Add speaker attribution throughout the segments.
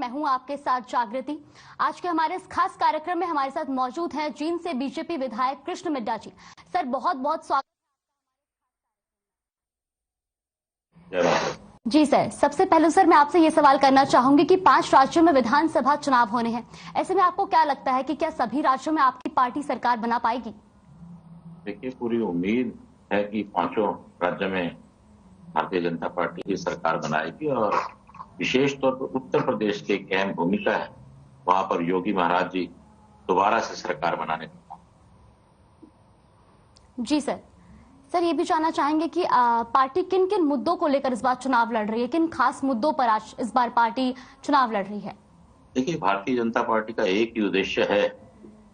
Speaker 1: मैं हूं आपके साथ जागृति। आज के हमारे इस खास कार्यक्रम में हमारे साथ मौजूद हैं जींद से बीजेपी विधायक कृष्ण मिड्ढा जी। सर बहुत बहुत स्वागत जी सर। सबसे पहले सर मैं आपसे ये सवाल करना चाहूंगी कि 5 राज्यों में विधानसभा चुनाव होने हैं, ऐसे में आपको क्या लगता है कि क्या सभी राज्यों में आपकी पार्टी सरकार बना पाएगी?
Speaker 2: देखिए, पूरी उम्मीद है कि 5 राज्यों में भारतीय जनता पार्टी की सरकार बनाएगी और विशेष तौर पर उत्तर प्रदेश की एक अहम भूमिका है। वहां पर योगी महाराज जी दोबारा से सरकार बनाने का।
Speaker 1: जी सर। सर ये भी जानना चाहेंगे कि पार्टी किन किन मुद्दों को लेकर इस बार चुनाव लड़ रही है, किन खास मुद्दों पर आज इस बार पार्टी चुनाव लड़ रही है?
Speaker 2: देखिए, भारतीय जनता पार्टी का एक ही उद्देश्य है,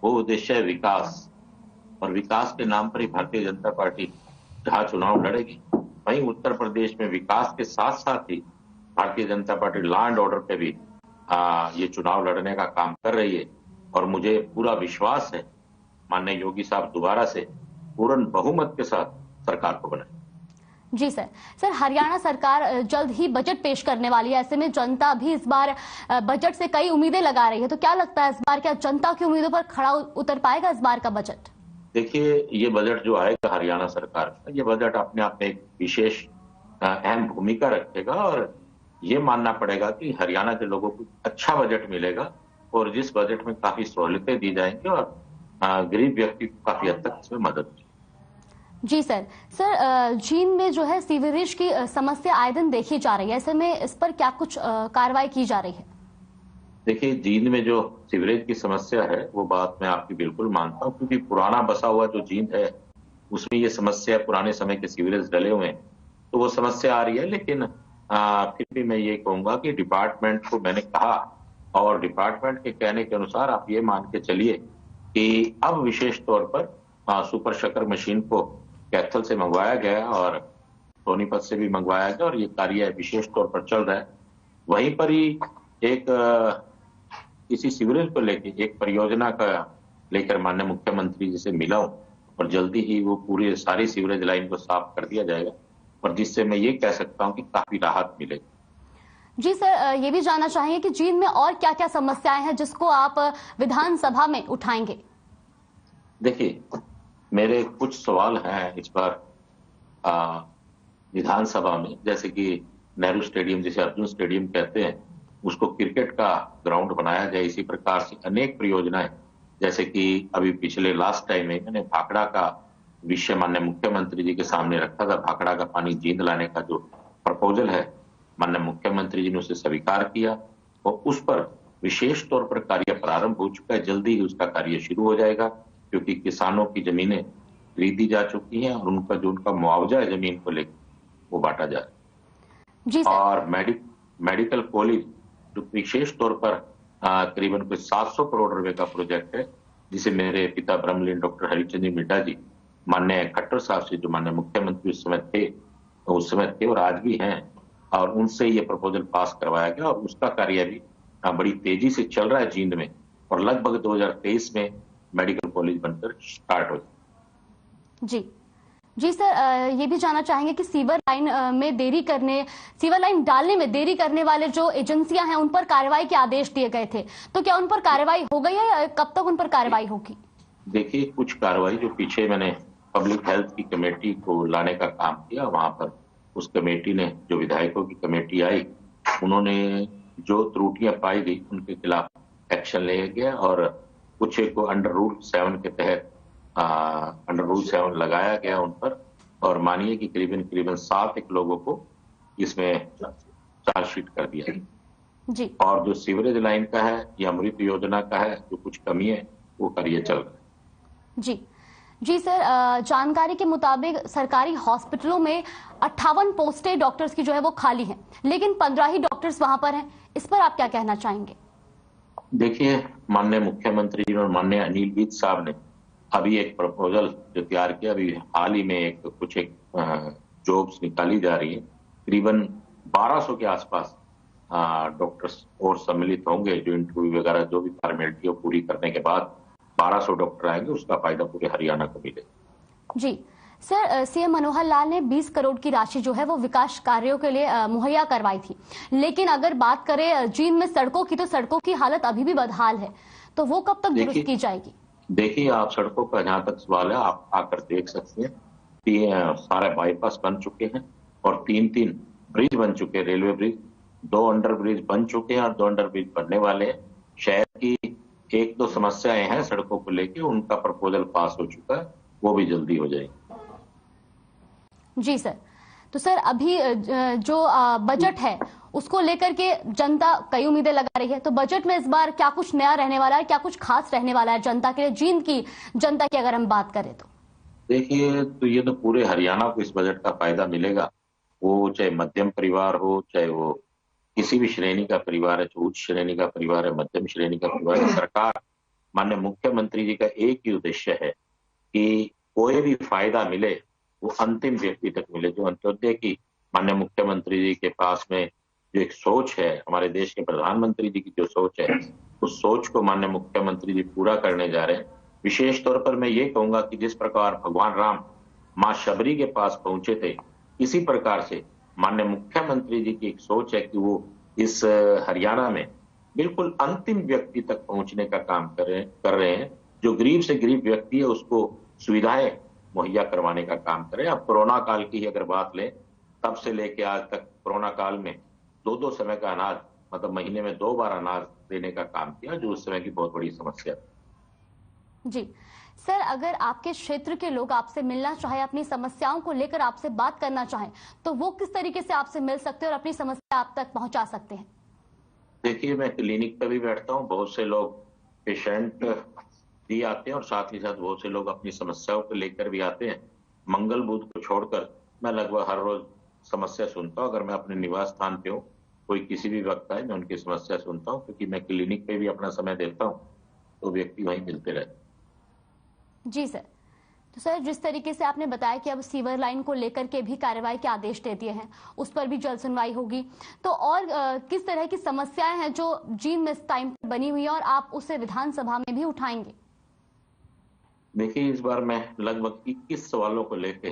Speaker 2: वो उद्देश्य है विकास। और विकास के नाम पर ही भारतीय जनता पार्टी जहां चुनाव लड़ेगी, वहीं उत्तर प्रदेश में विकास के साथ साथ ही Bharatiya Janata party law and order पे भी ये चुनाव लड़ने का काम कर रही है। और मुझे पूरा विश्वास है माननीय योगी साहब दोबारा से पूर्ण बहुमत के साथ सरकार को बनाए।
Speaker 1: जी सर। सर हरियाणा सरकार जल्द ही बजट पेश करने वाली है, ऐसे में जनता भी इस बार बजट से कई उम्मीदें लगा रही है, तो क्या लगता है इस बार क्या जनता की उम्मीदों पर खड़ा उतर पाएगा इस बार का बजट?
Speaker 2: देखिए, ये बजट जो आएगा हरियाणा सरकार का, ये बजट अपने आप में एक विशेष अहम भूमिका रखेगा और ये मानना पड़ेगा कि हरियाणा के लोगों को अच्छा बजट मिलेगा और जिस बजट में काफी सहूलियतें दी जाएंगी और गरीब व्यक्ति को काफी हद तक इसमें मदद मिलेगी।
Speaker 1: जी सर। सर जींद में जो है सीवरेज की समस्या आए दिन देखी जा रही है, ऐसे में इस पर क्या कुछ कार्रवाई की जा रही है?
Speaker 2: देखिए, जींद में जो सीवरेज की समस्या है वो बात मैं आपकी बिल्कुल मानता हूँ, क्योंकि पुराना बसा हुआ जो जींद है उसमें ये समस्या पुराने समय के सीवरेज डले हुए हैं, तो वो समस्या आ रही है। लेकिन फिर भी मैं ये कहूंगा कि डिपार्टमेंट को मैंने कहा और डिपार्टमेंट के कहने के अनुसार आप ये मान के चलिए कि अब विशेष तौर पर सुपर शकर मशीन को कैथल से मंगवाया गया और सोनीपत से भी मंगवाया गया और ये कार्य विशेष तौर पर चल रहा है। वहीं पर ही एक इसी सीवरेज को लेकर एक परियोजना का लेकर माननीय मुख्यमंत्री जी से मिला हूं और जल्दी ही वो पूरी सारी सीवरेज लाइन को साफ कर दिया जाएगा और जिससे मैं ये कह सकता हूं कि काफी राहत मिलेगी।
Speaker 1: जी सर, ये भी जानना चाहिए कि जींद में और क्या क्या समस्याएं हैं जिसको आप विधानसभा में उठाएंगे?
Speaker 2: देखिए, मेरे कुछ सवाल हैं इस बार विधानसभा में, जैसे कि नेहरू स्टेडियम, जिसे अर्जुन स्टेडियम कहते हैं, उसको क्रिकेट का ग्राउंड बनाया जाए। इसी प्रकार से अनेक परियोजनाएं, जैसे कि अभी पिछले लास्ट टाइम में मैंने भाखड़ा का विषय माननीय मुख्यमंत्री जी के सामने रखा था। भाखड़ा का पानी जींद लाने का जो प्रपोजल है, माननीय मुख्यमंत्री जी ने उसे स्वीकार किया और उस पर विशेष तौर पर कार्य प्रारंभ हो चुका है। जल्दी ही उसका कार्य शुरू हो जाएगा, क्योंकि किसानों की जमीनें खरीदी जा चुकी हैं और उनका जो उनका मुआवजा है जमीन को लेकर वो बांटा जा रहा है। और मेडिकल कॉलेज जो विशेष तौर पर करीबन कुछ 700 करोड़ रुपए का प्रोजेक्ट है, जिसे मेरे पिता ब्रह्मलीन डॉक्टर हरिचंद्र मिड्ढा जी माननीय खट्टर साहब से, जो माननीय मुख्यमंत्री उस समय थे और आज भी हैं, और उनसे ये प्रपोजल पास करवाया गया और उसका कार्य भी बड़ी तेजी से चल रहा है जींद में और लगभग 2023 में मेडिकल कॉलेज बनकर स्टार्ट हो जाए।
Speaker 1: जी सर, ये भी जानना चाहेंगे कि सीवर लाइन डालने में देरी करने वाले जो एजेंसियां हैं उन पर कार्रवाई के आदेश दिए गए थे, तो क्या उन पर कार्रवाई हो गई है या कब तक उन पर कार्रवाई होगी?
Speaker 2: देखिए, कुछ कार्रवाई जो पीछे मैंने पब्लिक हेल्थ की कमेटी को लाने का काम किया, वहां पर उस कमेटी ने, जो विधायकों की कमेटी आई, उन्होंने जो त्रुटियां पाई गई उनके खिलाफ एक्शन लिया गया और कुछ को अंडर रूल 7 के तहत अंडर रूल 7 लगाया गया उन पर और मानिए कि करीबन 7 लोगों को इसमें चार्जशीट कर दिया
Speaker 1: जी।
Speaker 2: और जो सीवरेज लाइन का है या अमृत योजना का है, जो कुछ कमी है वो कार्य चल रहा है।
Speaker 1: जी सर, जानकारी के मुताबिक सरकारी हॉस्पिटलों में 58 पोस्टें डॉक्टर्स की जो है वो खाली हैं, लेकिन 15 ही डॉक्टर्स वहां पर हैं, इस पर आप क्या कहना चाहेंगे?
Speaker 2: देखिए, माननीय मुख्यमंत्री जी और माननीय अनिल विज साहब ने अभी एक प्रपोजल जो तैयार किया, अभी हाल ही में कुछ जॉब्स निकाली जा रही है। करीबन 1200 के आसपास डॉक्टर्स और सम्मिलित होंगे, जो इंटरव्यू वगैरह जो भी फॉर्मेलिटी पूरी करने के बाद 1200 डॉक्टर आएंगे, उसका फायदा पूरे हरियाणा को मिलेगा।
Speaker 1: जी सर, सीएम मनोहर लाल ने 20 करोड़ की राशि जो है वो विकास कार्यों के लिए मुहैया करवाई थी, लेकिन अगर बात करें जींद में सड़कों की, तो सड़कों की हालत अभी भी बदहाल है, तो वो कब तक दुरुस्त की जाएगी?
Speaker 2: देखिए, आप सड़कों का जहां तक सवाल है, आप आकर देख सकते हैं कि सारे बाईपास बन चुके हैं और 3-3 ब्रिज बन चुके हैं, रेलवे ब्रिज, 2 अंडर ब्रिज बन चुके हैं और 2 अंडर ब्रिज बनने वाले हैं। शहर की 1-2 समस्याएं हैं सड़कों को लेके, उनका प्रपोजल पास हो चुका है, वो भी जल्दी हो जाएगी।
Speaker 1: जी सर, तो सर अभी जो बजट है उसको लेकर के जनता कई उम्मीदें लगा रही है, तो बजट में इस बार क्या कुछ नया रहने वाला है, क्या कुछ खास रहने वाला है जनता के लिए, जींद की जनता की अगर हम बात करें तो?
Speaker 2: देखिए, तो ये तो पूरे हरियाणा को इस बजट का फायदा मिलेगा, वो चाहे मध्यम परिवार हो, चाहे वो किसी भी श्रेणी का परिवार है, चाहे उच्च श्रेणी का परिवार है, मध्यम श्रेणी का परिवार है। सरकार, माननीय मुख्यमंत्री जी का एक ही उद्देश्य है कि कोई भी फायदा मिले वो अंतिम व्यक्ति तक मिले। जो अंत्योदय की माननीय मुख्यमंत्री जी के पास में जो एक सोच है, हमारे देश के प्रधानमंत्री जी की जो सोच है, उस सोच को माननीय मुख्यमंत्री जी पूरा करने जा रहे हैं। विशेष तौर पर मैं ये कहूंगा कि जिस प्रकार भगवान राम मां शबरी के पास पहुंचे थे, इसी प्रकार से माननीय मुख्यमंत्री जी की एक सोच है कि वो इस हरियाणा में बिल्कुल अंतिम व्यक्ति तक पहुंचने का काम कर रहे हैं। जो गरीब से गरीब व्यक्ति है उसको सुविधाएं मुहैया करवाने का काम करें। अब कोरोना काल की ही अगर बात लें, तब से लेके आज तक कोरोना काल में 2-2 समय का अनाज, मतलब महीने में 2 बार अनाज देने का काम किया, जो उस समय की बहुत बड़ी समस्या थी।
Speaker 1: जी सर, अगर आपके क्षेत्र के लोग आपसे मिलना चाहे, अपनी समस्याओं को लेकर आपसे बात करना चाहें, तो वो किस तरीके से आपसे मिल सकते हैं और अपनी समस्या आप तक पहुंचा सकते हैं?
Speaker 2: देखिए, मैं क्लिनिक पे भी बैठता हूँ, बहुत से लोग पेशेंट भी आते हैं और साथ ही साथ बहुत से लोग अपनी समस्याओं को लेकर भी आते हैं। मंगल बुध को छोड़कर मैं लगभग हर रोज समस्या सुनता हूँ। अगर मैं अपने निवास स्थान पे हूँ, कोई किसी भी वक्त आए, मैं उनकी समस्या सुनता हूँ, क्योंकि मैं क्लिनिक पे भी अपना समय देता हूँ, तो व्यक्ति वहीं मिलते रहते हैं।
Speaker 1: जी सर, तो सर जिस तरीके से आपने बताया कि अब सीवर लाइन को लेकर के भी कार्रवाई के आदेश दे दिए हैं, उस पर भी जल्द सुनवाई होगी, तो और किस तरह की समस्याएं हैं जो जींद में इस टाइम पर बनी हुई है और आप उसे विधानसभा में भी उठाएंगे?
Speaker 2: देखिए, इस बार मैं लगभग 21 सवालों को लेके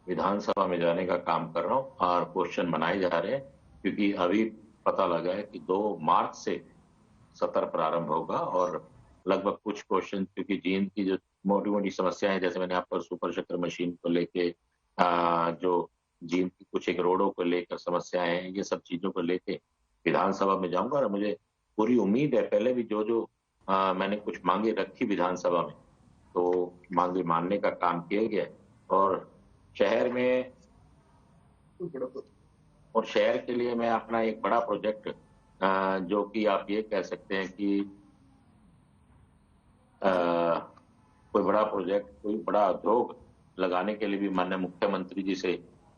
Speaker 2: विधानसभा में जाने का काम कर रहा हूँ और क्वेश्चन बनाए जा रहे हैं, क्योंकि अभी पता लगा है कि 2 मार्च से सत्र प्रारंभ होगा और लगभग कुछ क्वेश्चन, क्योंकि जींद की जो मोटी मोटी समस्याएं, जैसे मैंने आपको सुपर शटर मशीन को लेके, जो जींद की कुछ एक रोडों को लेकर समस्याएं हैं, ये सब चीजों को लेके विधानसभा में जाऊंगा और मुझे पूरी उम्मीद है, पहले भी जो मैंने कुछ मांगे रखी विधानसभा में, तो मांगे मानने का काम किया गया। और शहर में और शहर के लिए मैं अपना एक बड़ा प्रोजेक्ट, जो कि आप ये कह सकते हैं कि कोई बड़ा प्रोजेक्ट, कोई बड़ा उद्योग लगाने के लिए भी माननीय मुख्यमंत्री जी से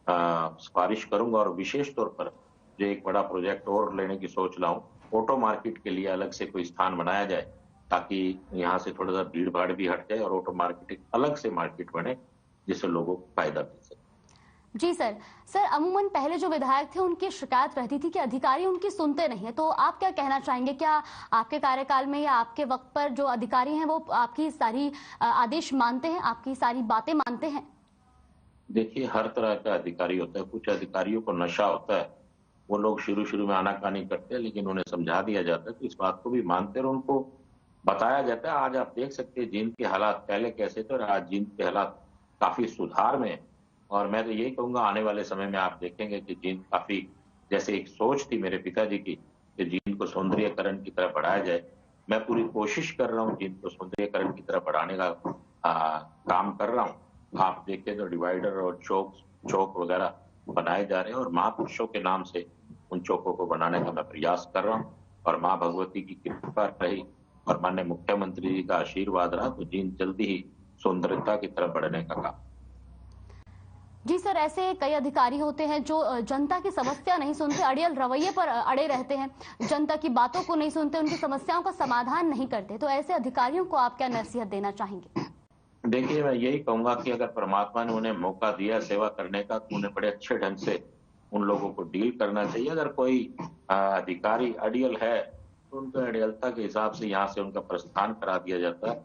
Speaker 2: सिफारिश करूंगा। और विशेष तौर पर जो एक बड़ा प्रोजेक्ट और लेने की सोच रहा हूँ, ऑटो मार्केट के लिए अलग से कोई स्थान बनाया जाए, ताकि यहाँ से थोड़ा सा भीड़ भाड़ भी हट जाए और ऑटो मार्केट एक अलग से मार्केट बने, जिससे लोगों को फायदा मिल सके।
Speaker 1: जी सर, अमूमन पहले जो विधायक थे उनकी शिकायत रहती थी कि अधिकारी उनकी सुनते नहीं है, तो आप क्या कहना चाहेंगे? क्या आपके कार्यकाल में या आपके वक्त पर जो अधिकारी हैं वो आपकी सारी आदेश मानते हैं, आपकी सारी बातें मानते हैं?
Speaker 2: देखिए, हर तरह का अधिकारी होता है। कुछ अधिकारियों को नशा होता है, वो लोग शुरू में आनाकानी करते हैं, लेकिन उन्हें समझा दिया जाता है तो इस बात को भी मानते हैं और उनको बताया जाता है। आज आप देख सकते हैं जींद के हालात पहले कैसे थे और आज जींद के हालात काफी सुधार में है। और मैं तो यही कहूंगा, आने वाले समय में आप देखेंगे कि जींद काफी, जैसे एक सोच थी मेरे पिताजी की कि जींद को सौंदर्यकरण की तरफ बढ़ाया जाए, मैं पूरी कोशिश कर रहा हूँ जींद को सौंदर्यकरण की तरफ बढ़ाने का काम कर रहा हूँ। आप देखें तो डिवाइडर और चौक वगैरह बनाए जा रहे हैं और महापुरुषों के नाम से उन चौकों को बनाने का मैं प्रयास कर रहा हूँ। और माँ भगवती की कृपा रही और माननीय मुख्यमंत्री जी का आशीर्वाद रहा तो जींद जल्दी ही सौंदर्यता की तरफ बढ़ने का काम।
Speaker 1: जी सर, ऐसे कई अधिकारी होते हैं जो जनता की समस्या नहीं सुनते, अड़ियल रवैये पर अड़े रहते हैं, जनता की बातों को नहीं सुनते, उनकी समस्याओं का समाधान नहीं करते, तो ऐसे अधिकारियों को आप क्या नसीहत देना चाहेंगे?
Speaker 2: देखिए, मैं यही कहूंगा कि अगर परमात्मा ने उन्हें मौका दिया सेवा करने का, तो उन्हें बड़े अच्छे ढंग से उन लोगों को डील करना चाहिए। अगर कोई अधिकारी अड़ियल है तो उनको अड़ियलता के हिसाब से यहाँ से उनका प्रस्थान करा दिया जाता है।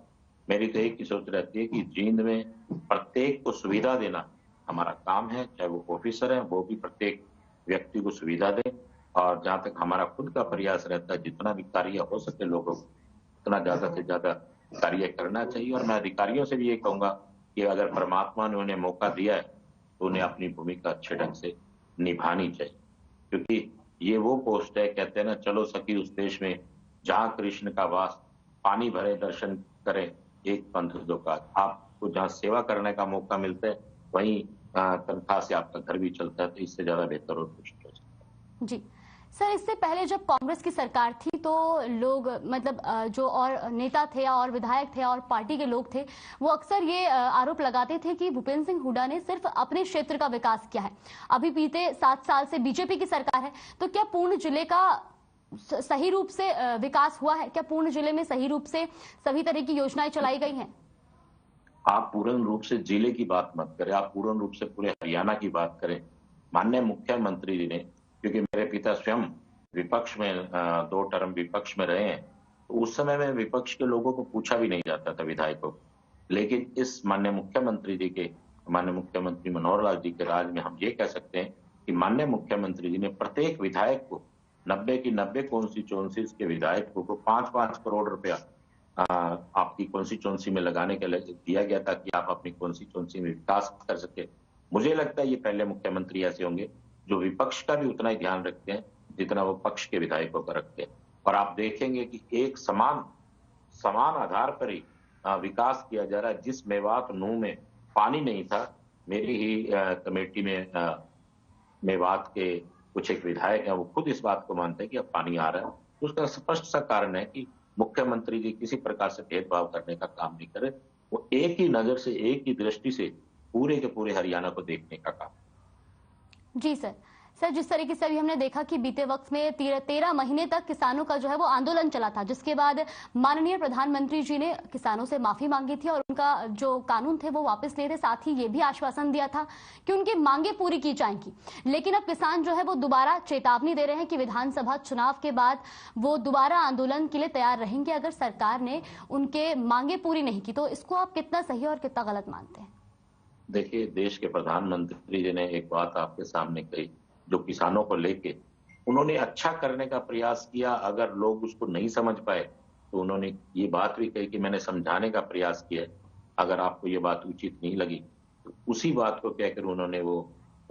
Speaker 2: मेरी तो एक ही सोच रहती है कि जींद में प्रत्येक को सुविधा देना हमारा काम है, चाहे वो ऑफिसर है, वो भी प्रत्येक व्यक्ति को सुविधा दे। और जहां तक हमारा खुद का प्रयास रहता है, जितना भी कार्य हो सके लोगों को उतना ज्यादा से ज्यादा कार्य करना चाहिए। और मैं अधिकारियों से भी ये कहूंगा कि अगर परमात्मा ने उन्हें मौका दिया है तो उन्हें अपनी भूमिका अच्छे ढंग से निभानी चाहिए, क्योंकि ये वो पोस्ट है, कहते हैं ना, चलो सखी उस देश में जहां कृष्ण का वास, पानी भरे दर्शन करें एक पंथ दो काज। आपको जहां सेवा करने का मौका मिलता है वहीं तनख्वाह से आपका घर भी चलता है, तो इससे ज्यादा बेहतर और कुछ नहीं हो सकता।
Speaker 1: जी सर, इससे पहले जब कांग्रेस की सरकार थी तो लोग मतलब जो और नेता थे और विधायक थे और पार्टी के लोग थे वो अक्सर ये आरोप लगाते थे कि भूपेंद्र सिंह हुड्डा ने सिर्फ अपने क्षेत्र का विकास किया है। अभी बीते 7 साल से बीजेपी की सरकार है, तो क्या पूर्ण जिले का सही रूप से विकास हुआ है? क्या पूर्ण जिले में सही रूप से सभी तरह की योजनाएं चलाई गई हैं?
Speaker 2: आप पूर्ण रूप से जिले की बात मत करें, आप पूर्ण रूप से पूरे हरियाणा की बात करें। माननीय मुख्यमंत्री जी ने, क्योंकि मेरे पिता स्वयं विपक्ष में 2 टर्म विपक्ष में रहे हैं, तो उस समय में विपक्ष के लोगों को पूछा भी नहीं जाता था, विधायकों। लेकिन इस माननीय मुख्यमंत्री जी के, माननीय मुख्यमंत्री मनोहर लाल जी के राज में हम ये कह सकते हैं कि माननीय मुख्यमंत्री जी ने प्रत्येक विधायक को 90 की 90 कॉन्स्टिट्यूएंसीज के विधायकों को 5-5 करोड़ रुपया आपकी कॉन्स्टिट्यूएंसी में लगाने के लिए दिया गया था कि आप अपनी कॉन्स्टिट्यूएंसी में विकास कर सके। मुझे लगता है ये पहले मुख्यमंत्री ऐसे होंगे जो विपक्ष का भी उतना ही ध्यान रखते हैं जितना वो पक्ष के विधायकों का रखते हैं। और आप देखेंगे कि एक समान आधार पर ही विकास किया जा रहा है। जिस मेवात नूह में पानी नहीं था, मेरी ही कमेटी में मेवात के कुछ एक विधायक हैं, वो खुद इस बात को मानते हैं कि अब पानी आ रहा है। उसका स्पष्ट सा कारण है कि मुख्यमंत्री जी किसी प्रकार से भेदभाव करने का काम नहीं करे, वो एक ही नजर से, एक ही दृष्टि से पूरे के पूरे हरियाणा को देखने का काम।
Speaker 1: जी सर, जिस तरीके से अभी हमने देखा कि बीते वक्त में 13 महीने तक किसानों का जो है वो आंदोलन चला था, जिसके बाद माननीय प्रधानमंत्री जी ने किसानों से माफी मांगी थी और उनका जो कानून थे वो वापस लिए थे। साथ ही ये भी आश्वासन दिया था कि उनकी मांगे पूरी की जाएंगी। लेकिन अब किसान जो है वो दोबारा चेतावनी दे रहे हैं कि विधानसभा चुनाव के बाद वो दोबारा आंदोलन के लिए तैयार रहेंगे अगर सरकार ने उनके मांगे पूरी नहीं की। तो इसको आप कितना सही और कितना गलत मानते हैं?
Speaker 2: देखिए, देश के प्रधानमंत्री जी ने एक बात आपके सामने कही जो किसानों को लेके उन्होंने अच्छा करने का प्रयास किया। अगर लोग उसको नहीं समझ पाए तो उन्होंने ये बात भी कही कि मैंने समझाने का प्रयास किया, अगर आपको ये बात उचित नहीं लगी तो उसी बात को कहकर उन्होंने वो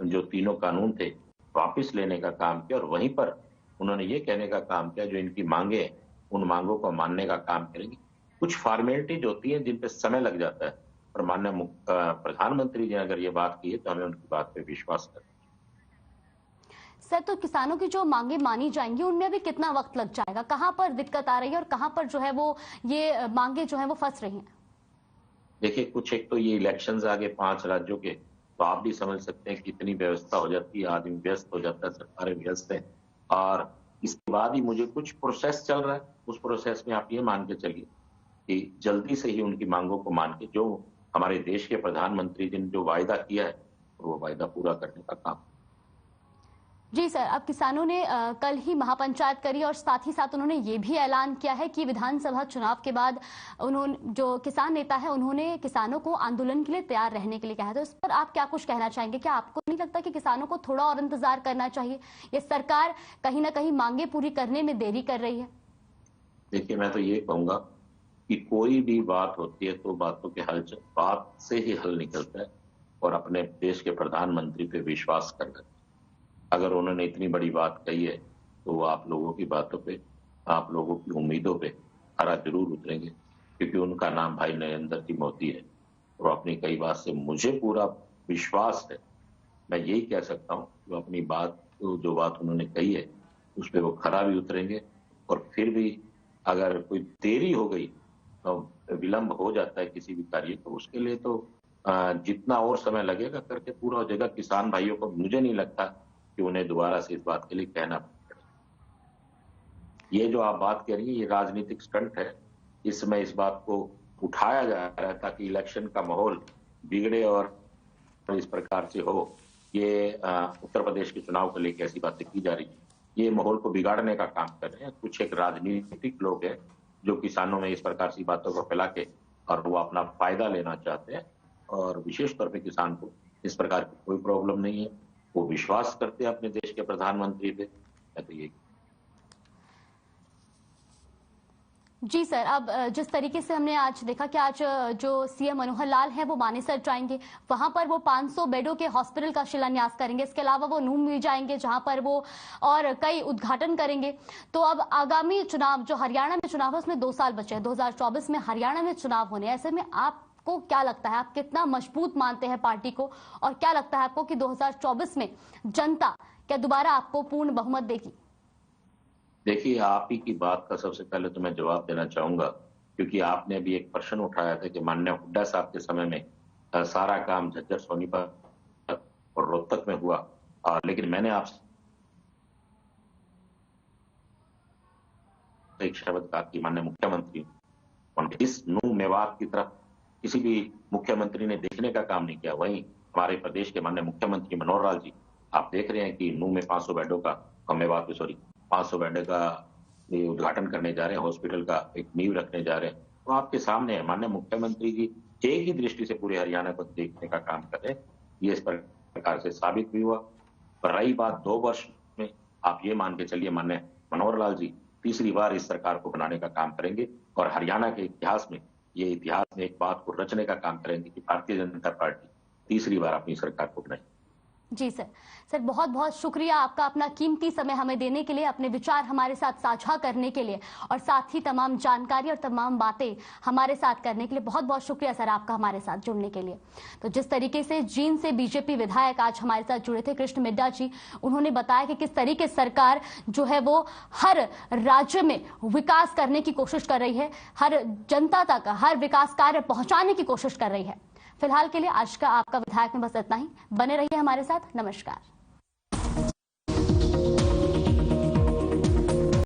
Speaker 2: जो 3 कानून थे वापस लेने का काम किया। और वहीं पर उन्होंने ये कहने का काम किया जो इनकी मांगे हैं उन मांगों को मानने का काम करेंगे। कुछ फॉर्मेलिटीज होती हैं जिन पे समय लग जाता है, और माननीय प्रधानमंत्री जी ने अगर ये बात की है तो हमें उनकी बात पे विश्वास करना।
Speaker 1: सर, तो किसानों की जो मांगे मानी जाएंगी उनमें अभी कितना वक्त लग जाएगा? कहां पर दिक्कत आ रही है और कहां पर जो है वो ये मांगे जो है वो फंस रही हैं?
Speaker 2: देखिए, कुछ एक तो ये इलेक्शंस आगे 5 राज्यों के, तो आप भी समझ सकते हैं कितनी व्यवस्था हो जाती है, आदमी व्यस्त हो जाता है, सरकारें व्यस्त है। और इसके बाद ही मुझे कुछ प्रोसेस चल रहा है, उस प्रोसेस में आप ये मान के चलिए कि जल्दी से ही उनकी मांगों को मान के जो हमारे देश के प्रधानमंत्री जी ने जो वायदा किया है वो वायदा पूरा करने का काम।
Speaker 1: जी सर, अब किसानों ने कल ही महापंचायत करी और साथ ही साथ उन्होंने ये भी ऐलान किया है कि विधानसभा चुनाव के बाद उन्होंने, जो किसान नेता है, उन्होंने किसानों को आंदोलन के लिए तैयार रहने के लिए कहा है। तो इस पर आप क्या कुछ कहना चाहेंगे? क्या आपको नहीं लगता कि किसानों को थोड़ा और इंतजार करना चाहिए? ये सरकार कहीं ना कहीं मांगे पूरी करने में देरी कर रही है।
Speaker 2: देखिए, मैं तो ये कहूंगा कि कोई भी बात होती है तो बातों के बात से ही हल निकलता है, और अपने देश के प्रधानमंत्री पे विश्वास कर रहे हैं। अगर उन्होंने इतनी बड़ी बात कही है तो वो आप लोगों की बातों पे, आप लोगों की उम्मीदों पे खरा जरूर उतरेंगे, क्योंकि उनका नाम भाई नरेंद्र सिंह मोदी है और अपनी कई बात से मुझे पूरा विश्वास है। मैं यही कह सकता हूँ कि अपनी बात, जो बात उन्होंने कही है उस पर वो खरा भी उतरेंगे। और फिर भी अगर कोई देरी हो गई तो विलंब हो जाता है किसी भी कार्य को, उसके लिए तो जितना और समय लगेगा करके पूरा हो जाएगा। किसान भाइयों को मुझे नहीं लगता कि उन्हें दोबारा से इस बात के लिए कहना पड़ेगा। ये जो आप बात कह रही है ये राजनीतिक स्टंट है। इस समय इस बात को उठाया जा रहा है ताकि इलेक्शन का माहौल बिगड़े और इस प्रकार से हो। ये उत्तर प्रदेश के चुनाव को लेकर ऐसी बातें की जा रही है, ये माहौल को बिगाड़ने का काम कर रहे हैं। कुछ एक राजनीतिक लोग हैं जो किसानों में इस प्रकार की बातों को फैला के और वो अपना फायदा लेना चाहते हैं। और विशेष तौर पे किसान को इस प्रकार की कोई प्रॉब्लम नहीं है। वो विश्वास करते हैं अपने देश के प्रधानमंत्री पे। मैं तो ये
Speaker 1: जी सर, अब जिस तरीके से हमने आज देखा कि आज जो सीएम मनोहर लाल हैं वो मानेसर जाएंगे, वहां पर वो 500 बेडों के हॉस्पिटल का शिलान्यास करेंगे। इसके अलावा वो नून भी जाएंगे जहां पर वो और कई उद्घाटन करेंगे। तो अब आगामी चुनाव जो हरियाणा में चुनाव है उसमें 2 साल बचे हैं, 2024 में हरियाणा में चुनाव होने। ऐसे में आपको क्या लगता है, आप कितना मजबूत मानते हैं पार्टी को, और क्या लगता है आपको कि 2024 में जनता क्या दोबारा आपको पूर्ण बहुमत देगी?
Speaker 2: देखिए, आप ही की बात का सबसे पहले तो मैं जवाब देना चाहूंगा, क्योंकि आपने अभी एक प्रश्न उठाया था कि माननीय हुड्डा साहब के समय में सारा काम झज्जर सोनीपत और रोहतक में हुआ। लेकिन मैंने आपसे एक शब्द कहा कि माननीय मुख्यमंत्री इस नूह मेवात की तरफ किसी भी मुख्यमंत्री ने देखने का काम नहीं किया। वहीं हमारे प्रदेश के माननीय मुख्यमंत्री मनोहर लाल जी, आप देख रहे हैं कि नूह में 500 बेडों का, मेवात में 500 बेड का उद्घाटन करने जा रहे हैं, हॉस्पिटल का एक नींव रखने जा रहे हैं। तो आपके सामने है, माननीय मुख्यमंत्री जी एक ही दृष्टि से पूरे हरियाणा को देखने का काम कर रहे हैं। ये इस प्रकार से साबित भी हुआ। पर रही बात 2 वर्ष में, आप ये मान के चलिए माननीय मनोहर लाल जी तीसरी बार इस सरकार को बनाने का काम करेंगे और हरियाणा के इतिहास में, ये इतिहास में एक बात को रचने का काम करेंगे कि भारतीय जनता पार्टी तीसरी बार अपनी सरकार को बनाए।
Speaker 1: जी सर, बहुत बहुत शुक्रिया आपका अपना कीमती समय हमें देने के लिए, अपने विचार हमारे साथ साझा करने के लिए, और साथ ही तमाम जानकारी और तमाम बातें हमारे साथ करने के लिए बहुत बहुत शुक्रिया सर आपका हमारे साथ जुड़ने के लिए। तो जिस तरीके से जींद से बीजेपी विधायक आज हमारे साथ जुड़े थे कृष्ण मिड्डा जी, उन्होंने बताया कि किस तरीके सरकार जो है वो हर राज्य में विकास करने की कोशिश कर रही है, हर जनता तक हर विकास कार्य पहुंचाने की कोशिश कर रही है। फिलहाल के लिए आज का आपका विधायक में बस इतना ही। बने रहिए हमारे साथ। नमस्कार।